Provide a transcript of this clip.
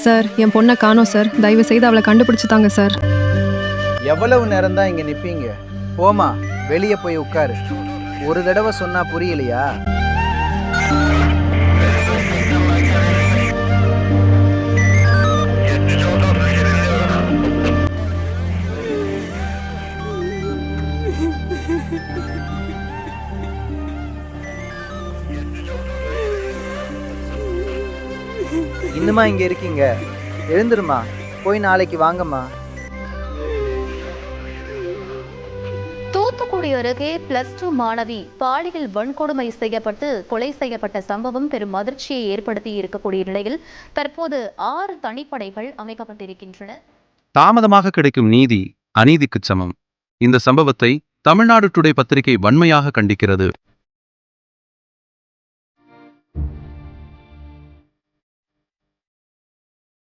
Sir, என் பொண்ணை காணோம் sir. தயவு செய்து அவளை கண்டுபிடிச்சு தாங்க சார். எவ்வளவு நேரம் தான் இங்க நிப்பீங்க? போமா, வெளியே போய் உட்காரு. ஒரு தடவை சொன்னா புரியலையா? இன்னுமா இங்க இருக்கீங்க? எழுந்துருமா, போய் நாளைக்கு வாங்கம்மா. தூத்துக்குடி அருகே +2 மாணவி பாலியல் வன்கொடுமை செய்யப்பட்டு கொலை செய்யப்பட்ட சம்பவம் பெரும் அதிர்ச்சியை ஏற்படுத்தி இருக்கக்கூடிய நிலையில் தற்போது 6 தனிப்படைகள் அமைக்கப்பட்டிருக்கின்றன. தாமதமாக கிடைக்கும் நீதி அநீதிக்கு சமம். இந்த சம்பவத்தை தமிழ்நாடு டுடே பத்திரிகை வன்மையாக கண்டிக்கிறது.